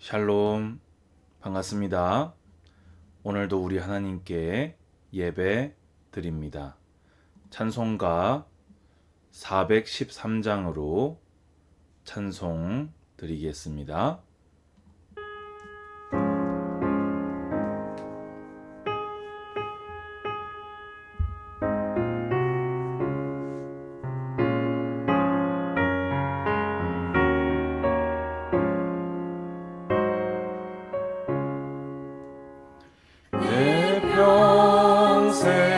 샬롬, 반갑습니다. 오늘도 우리 하나님께 예배 드립니다. 찬송가 413장으로 찬송 드리겠습니다.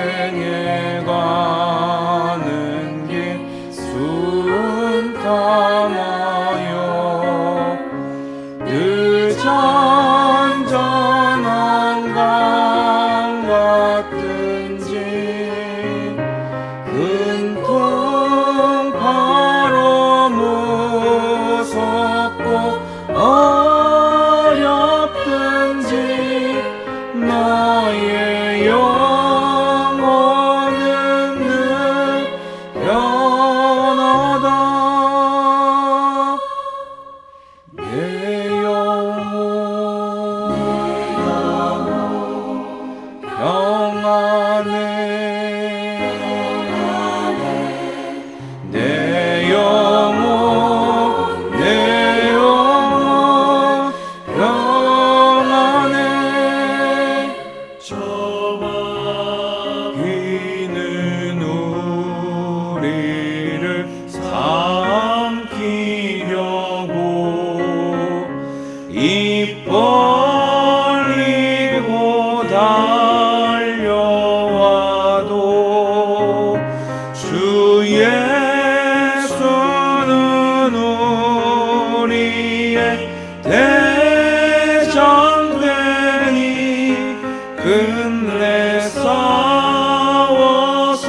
평생에 가는 길 순탄하여 늘 잔잔한 강 같든지 근통 바로 무섭고 어렵든지 나의 영혼은 늘 편하다. 내 영혼 평안해. 내 영혼 평안해. 비는 우리를 삼키려고 입 벌리고 달려와도 주 예수는 우리의 대장되니 끝내 싸워서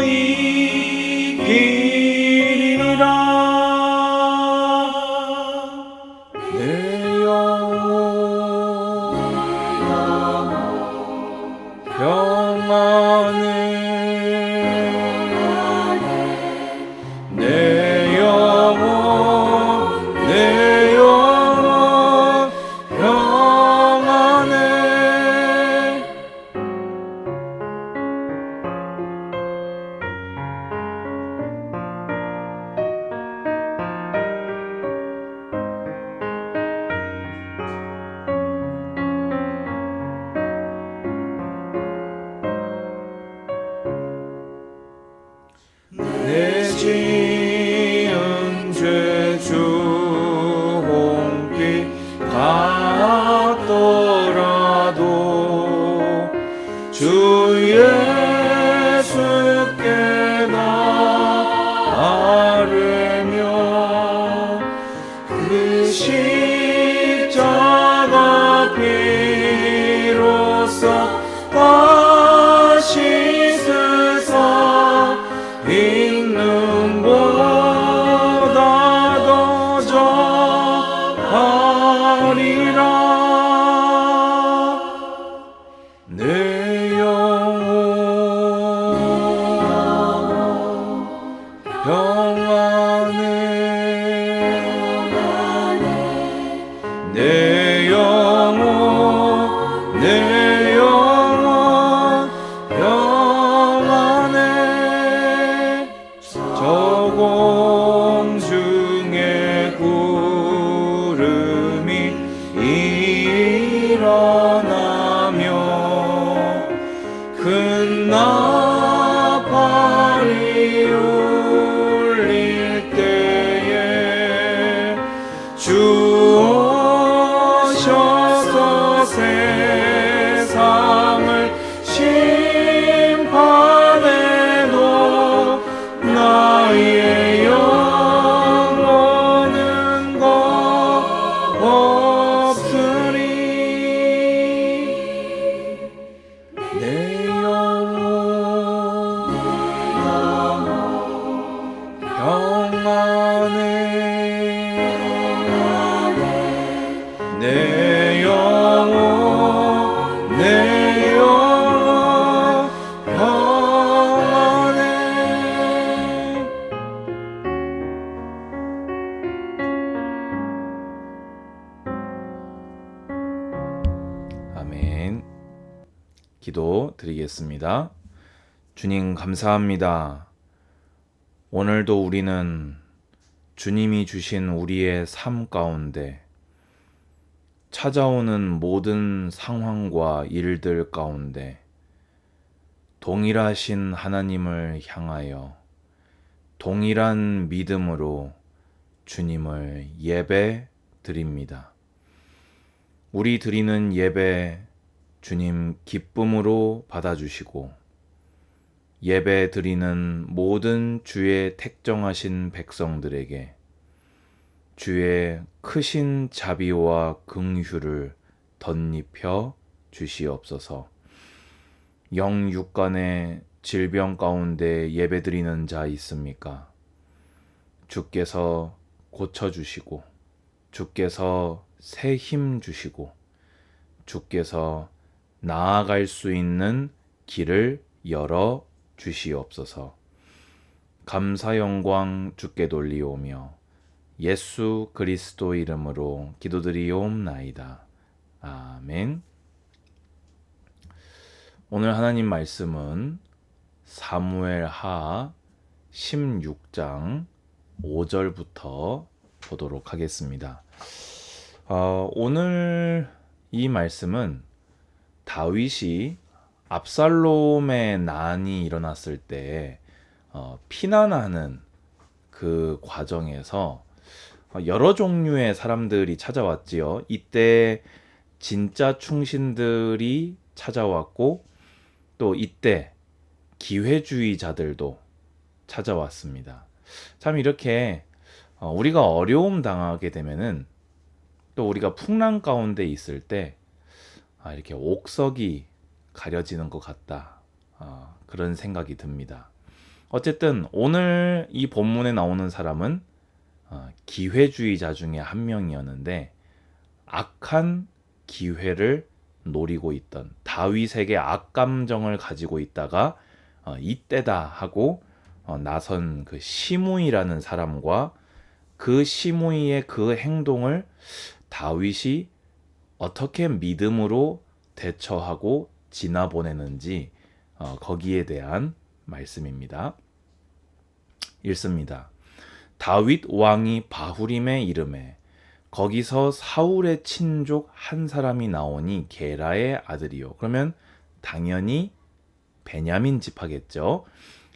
이기리라. 내 영혼 평안해. 내 영혼 평안해. 내 지은 죄 주홍빛 같더라도 주 예수께 나아르며 그 십자가 피로써 다시 쓰사 있는 보다 더 좋아하리라. 내 영혼 평안해. 내 영혼 평안해. 저 공중에 구름이 일어나며 큰 나팔이 울릴 때에 주 오셔서 세상을 심판해도 나의 영혼은 겁없으리. 내 영혼 평안해. 기도 드리겠습니다. 주님 감사합니다. 오늘도 우리는 주님이 주신 우리의 삶 가운데 찾아오는 모든 상황과 일들 가운데 동일하신 하나님을 향하여 동일한 믿음으로 주님을 예배 드립니다. 우리 드리는 예배 주님 기쁨으로 받아주시고 예배 드리는 모든 주의 택정하신 백성들에게 주의 크신 자비와 긍휼을 덧입혀 주시옵소서. 영육간의 질병 가운데 예배 드리는 자 있습니까? 주께서 고쳐주시고 주께서 새 힘 주시고 주께서 나아갈 수 있는 길을 열어 주시옵소서. 감사 영광 주께 돌리오며 예수 그리스도 이름으로 기도드리옵나이다. 아멘. 오늘 하나님 말씀은 사무엘하 16장 5절부터 보도록 하겠습니다. 오늘 이 말씀은 다윗이 압살롬의 난이 일어났을 때 피난하는 그 과정에서 여러 종류의 사람들이 찾아왔지요. 이때 진짜 충신들이 찾아왔고 또 이때 기회주의자들도 찾아왔습니다. 참 이렇게 우리가 어려움 당하게 되면은 또 우리가 풍랑 가운데 있을 때 이렇게 옥석이 가려지는 것 같다. 그런 생각이 듭니다. 어쨌든 오늘 이 본문에 나오는 사람은 기회주의자 중에 한 명이었는데 악한 기회를 노리고 있던 다윗에게 악감정을 가지고 있다가 이때다 하고 나선 그 시므이라는 사람과 그 시므이의 그 행동을 다윗이 어떻게 믿음으로 대처하고 지나보내는지 거기에 대한 말씀입니다. 읽습니다. 다윗 왕이 바후림에 이르매 거기서 사울의 친족 한 사람이 나오니 게라의 아들이요. 그러면 당연히 베냐민 지파겠죠.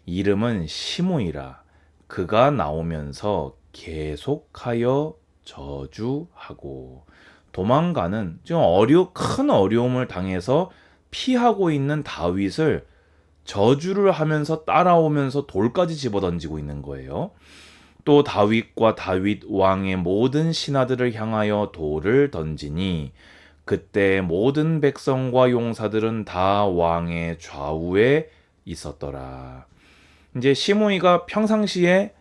이름은 시므이라. 그가 나오면서 계속하여 저주하고 도망가는 지금 큰 어려움을 당해서 피하고 있는 다윗을 저주를 하면서 따라오면서 돌까지 집어던지고 있는 거예요. 또 다윗과 다윗 왕의 모든 신하들을 향하여 돌을 던지니 그때 모든 백성과 용사들은 다 왕의 좌우에 있었더라. 이제 시므이가 평상시에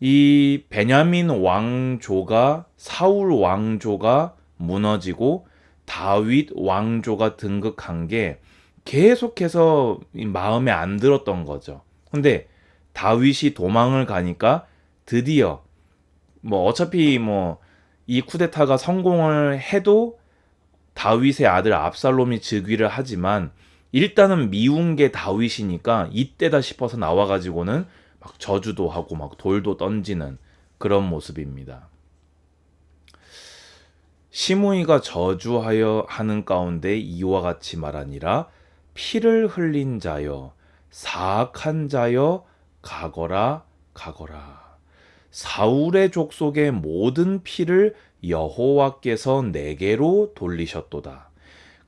이 베냐민 왕조가 사울 왕조가 무너지고 다윗 왕조가 등극한 게 계속해서 마음에 안 들었던 거죠. 근데 다윗이 도망을 가니까 드디어 어차피 이 쿠데타가 성공을 해도 다윗의 아들 압살롬이 즉위를 하지만 일단은 미운 게 다윗이니까 이때다 싶어서 나와가지고는 막 저주도 하고 막 돌도 던지는 그런 모습입니다. 시므이가 저주하여 하는 가운데 이와 같이 말하니라. 피를 흘린 자여 사악한 자여 가거라 가거라. 사울의 족속의 모든 피를 여호와께서 내게로 돌리셨도다.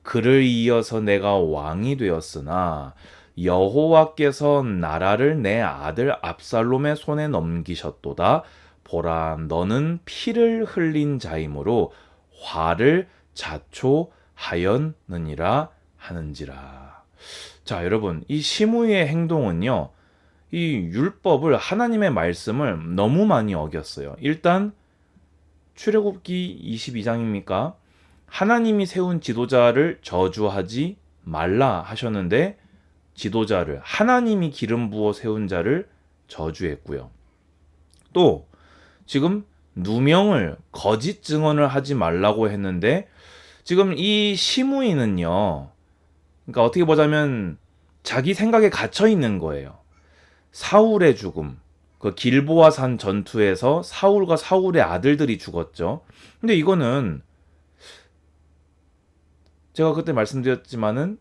그를 이어서 내가 왕이 되었으나 여호와께서 나라를 내 아들 압살롬의 손에 넘기셨도다. 보라, 너는 피를 흘린 자이므로 화를 자초하였느니라 하는지라. 자, 여러분, 이 시므이의 행동은요, 이 율법을 하나님의 말씀을 너무 많이 어겼어요. 일단 출애굽기 22장입니까? 하나님이 세운 지도자를 저주하지 말라 하셨는데 지도자를 하나님이 기름 부어 세운 자를 저주했고요. 또 지금 누명을 거짓 증언을 하지 말라고 했는데 지금 이 시므이는요, 그러니까 어떻게 보자면 자기 생각에 갇혀 있는 거예요. 사울의 죽음. 그 길보아산 전투에서 사울과 사울의 아들들이 죽었죠. 근데 이거는 제가 그때 말씀드렸지만은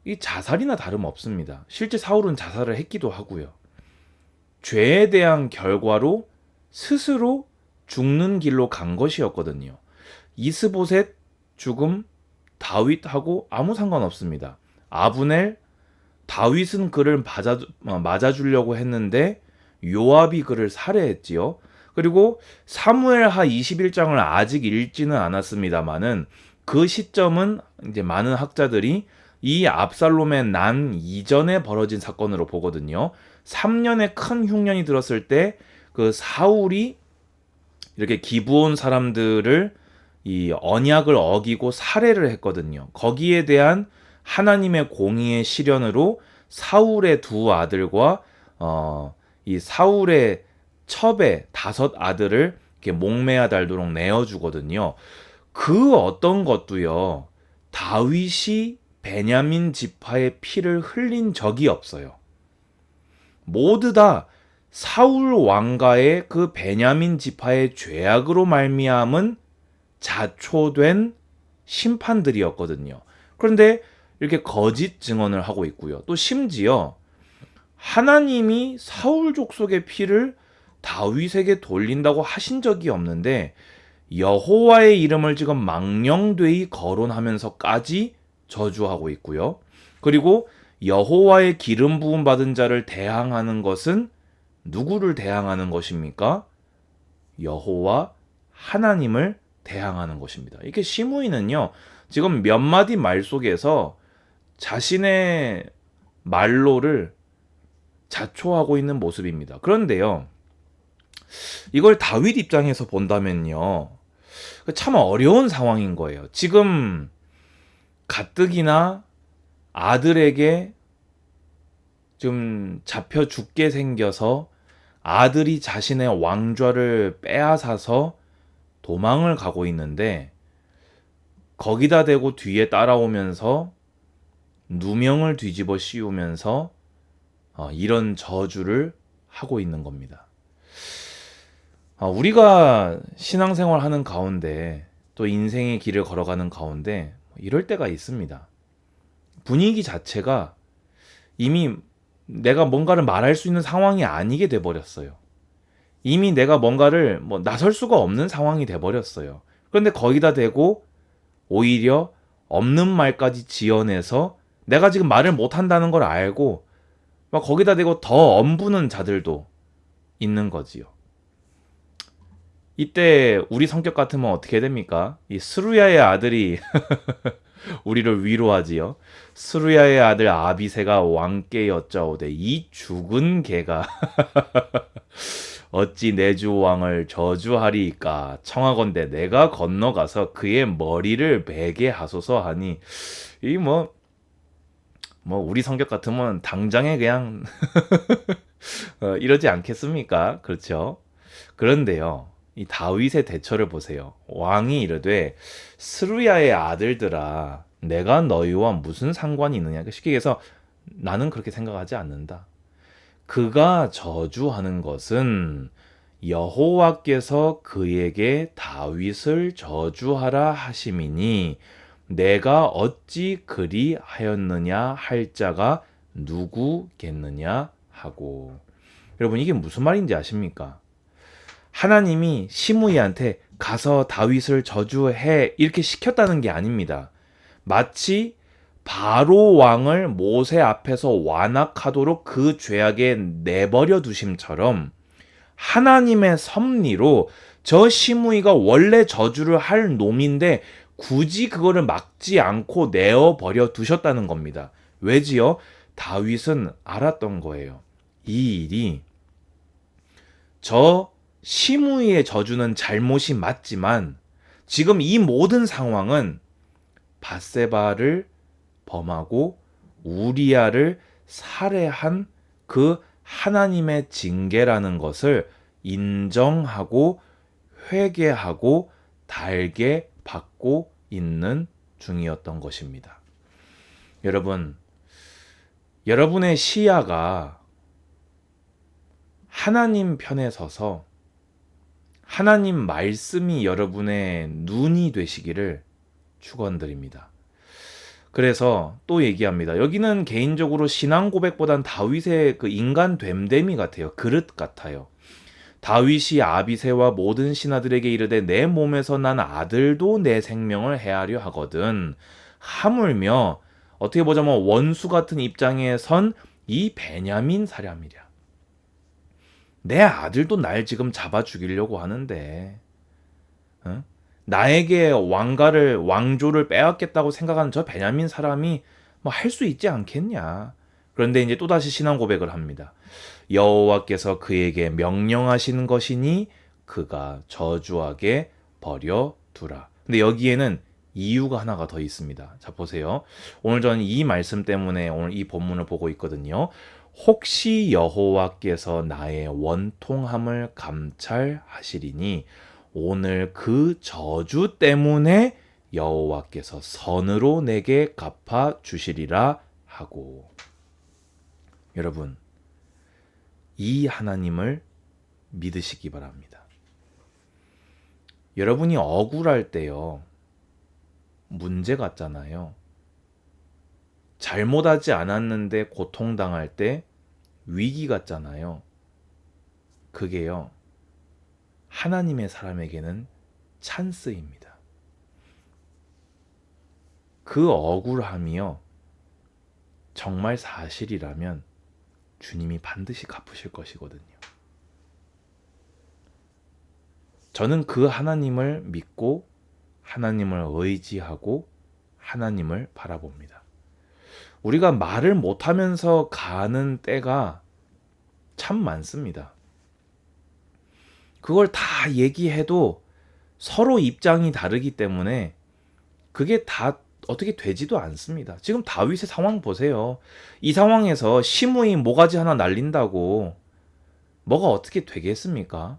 이 자살이나 다름없습니다. 실제 사울은 자살을 했기도 하고요. 죄에 대한 결과로 스스로 죽는 길로 간 것이었거든요. 이스보셋 죽음 다윗하고 아무 상관없습니다. 아브넬 다윗은 그를 맞아주려고 했는데 요압이 그를 살해했지요. 그리고 사무엘하 21장을 아직 읽지는 않았습니다만은 그 시점은 이제 많은 학자들이 이 압살롬의 난 이전에 벌어진 사건으로 보거든요. 3년의 큰 흉년이 들었을 때 그 사울이 이렇게 기브온 사람들을 이 언약을 어기고 살해를 했거든요. 거기에 대한 하나님의 공의의 시련으로 사울의 두 아들과 이 사울의 첩의 5 아들을 이렇게 목매아 달도록 내어주거든요. 그 어떤 것도요. 다윗이 베냐민 지파의 피를 흘린 적이 없어요. 모두 다 사울 왕가의 그 베냐민 지파의 죄악으로 말미암은 자초된 심판들이었거든요. 그런데 이렇게 거짓 증언을 하고 있고요. 또 심지어 하나님이 사울 족속의 피를 다윗에게 돌린다고 하신 적이 없는데 여호와의 이름을 지금 망령되이 거론하면서까지 저주하고 있고요. 그리고 여호와의 기름 부음 받은 자를 대항하는 것은 누구를 대항하는 것입니까? 여호와 하나님을 대항하는 것입니다. 이게 시므이는요. 지금 몇 마디 말 속에서 자신의 말로를 자초하고 있는 모습입니다. 그런데요. 이걸 다윗 입장에서 본다면요. 참 어려운 상황인 거예요. 지금 가뜩이나 아들에게 좀 잡혀 죽게 생겨서 아들이 자신의 왕좌를 빼앗아서 도망을 가고 있는데 거기다 대고 뒤에 따라오면서 누명을 뒤집어 씌우면서 이런 저주를 하고 있는 겁니다. 우리가 신앙생활 하는 가운데 또 인생의 길을 걸어가는 가운데 이럴 때가 있습니다. 분위기 자체가 이미 내가 뭔가를 말할 수 있는 상황이 아니게 돼버렸어요. 이미 내가 뭔가를 나설 수가 없는 상황이 돼버렸어요. 그런데 거기다 대고 오히려 없는 말까지 지어내서 내가 지금 말을 못한다는 걸 알고 막 거기다 대고 더 엄부는 자들도 있는 거지요. 이때 우리 성격 같으면 어떻게 됩니까? 이 스루야의 아들이 우리를 위로하지요. 스루야의 아들 아비새가 왕께 여짜오되 이 죽은 개가 어찌 내 주 왕을 저주하리이까 청하건대 내가 건너가서 그의 머리를 베게 하소서 하니 이 우리 성격 같으면 당장에 그냥 이러지 않겠습니까? 그렇죠? 그런데요. 이 다윗의 대처를 보세요. 왕이 이르되 스루야의 아들들아 내가 너희와 무슨 상관이 있느냐. 쉽게 얘기해서 나는 그렇게 생각하지 않는다. 그가 저주하는 것은 여호와께서 그에게 다윗을 저주하라 하심이니 내가 어찌 그리 하였느냐 할 자가 누구겠느냐 하고. 여러분 이게 무슨 말인지 아십니까? 하나님이 시므이한테 가서 다윗을 저주해 이렇게 시켰다는 게 아닙니다. 마치 바로 왕을 모세 앞에서 완악하도록 그 죄악에 내버려 두심처럼 하나님의 섭리로 저 시므이가 원래 저주를 할 놈인데 굳이 그거를 막지 않고 내어버려 두셨다는 겁니다. 왜지요? 다윗은 알았던 거예요. 이 일이 저 시므이의 저주는 잘못이 맞지만 지금 이 모든 상황은 밧세바를 범하고 우리아를 살해한 그 하나님의 징계라는 것을 인정하고 회개하고 달게 받고 있는 중이었던 것입니다. 여러분, 여러분의 시야가 하나님 편에 서서 하나님 말씀이 여러분의 눈이 되시기를 축원드립니다. 그래서 또 얘기합니다. 여기는 개인적으로 신앙 고백보단 다윗의 그 인간 됨됨이 같아요. 그릇 같아요. 다윗이 아비새와 모든 신하들에게 이르되 내 몸에서 난 아들도 내 생명을 해하려 하거든. 하물며 어떻게 보자면 원수 같은 입장에 선 이 베냐민 사람이랴. 내 아들도 날 지금 잡아 죽이려고 하는데, 응? 나에게 왕조를 빼앗겠다고 생각하는 저 베냐민 사람이 뭐 할 수 있지 않겠냐. 그런데 이제 또다시 신앙 고백을 합니다. 여호와께서 그에게 명령하신 것이니 그가 저주하게 버려두라. 근데 여기에는 이유가 하나가 더 있습니다. 자, 보세요. 오늘 저는 이 말씀 때문에 오늘 이 본문을 보고 있거든요. 혹시 여호와께서 나의 원통함을 감찰하시리니 오늘 그 저주 때문에 여호와께서 선으로 내게 갚아 주시리라 하고. 여러분, 이 하나님을 믿으시기 바랍니다. 여러분이 억울할 때요, 문제 같잖아요. 잘못하지 않았는데 고통당할 때 위기 같잖아요. 그게요, 하나님의 사람에게는 찬스입니다. 그 억울함이요, 정말 사실이라면 주님이 반드시 갚으실 것이거든요. 저는 그 하나님을 믿고 하나님을 의지하고 하나님을 바라봅니다. 우리가 말을 못하면서 가는 때가 참 많습니다. 그걸 다 얘기해도 서로 입장이 다르기 때문에 그게 다 어떻게 되지도 않습니다. 지금 다윗의 상황 보세요. 이 상황에서 시므이 모가지 하나 날린다고 뭐가 어떻게 되겠습니까?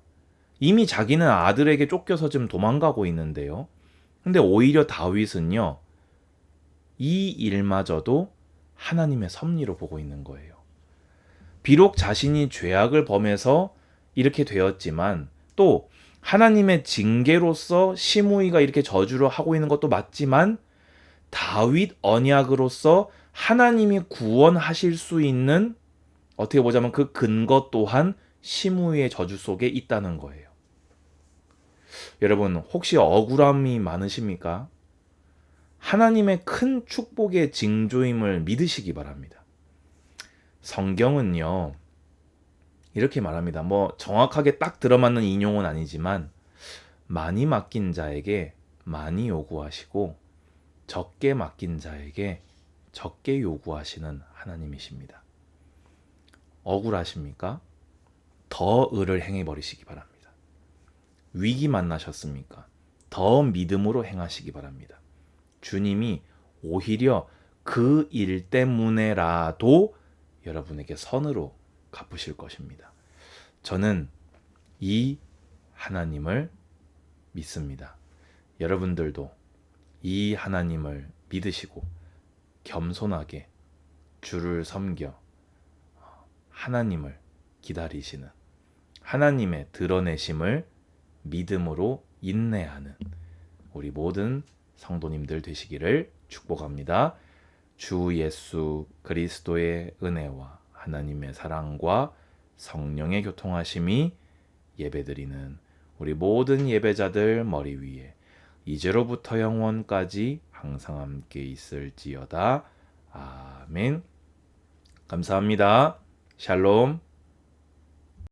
이미 자기는 아들에게 쫓겨서 지금 도망가고 있는데요. 근데 오히려 다윗은요, 이 일마저도 하나님의 섭리로 보고 있는 거예요. 비록 자신이 죄악을 범해서 이렇게 되었지만 또 하나님의 징계로서 시므이가 이렇게 저주를 하고 있는 것도 맞지만 다윗 언약으로서 하나님이 구원하실 수 있는, 어떻게 보자면 그 근거 또한 시므이의 저주 속에 있다는 거예요. 여러분, 혹시 억울함이 많으십니까? 하나님의 큰 축복의 징조임을 믿으시기 바랍니다. 성경은요, 이렇게 말합니다. 뭐 정확하게 딱 들어맞는 인용은 아니지만 많이 맡긴 자에게 많이 요구하시고 적게 맡긴 자에게 적게 요구하시는 하나님이십니다. 억울하십니까? 더 의를 행해 버리시기 바랍니다. 위기 만나셨습니까? 더 믿음으로 행하시기 바랍니다. 주님이 오히려 그 일 때문에라도 여러분에게 선으로 갚으실 것입니다. 저는 이 하나님을 믿습니다. 여러분들도 이 하나님을 믿으시고 겸손하게 주를 섬겨 하나님을 기다리시는, 하나님의 드러내심을 믿음으로 인내하는 우리 모든 성도님들 되시기를 축복합니다. 주 예수 그리스도의 은혜와 하나님의 사랑과 성령의 교통하심이 예배드리는 우리 모든 예배자들 머리 위에 이제로부터 영원까지 항상 함께 있을지어다. 아멘. 감사합니다. 샬롬.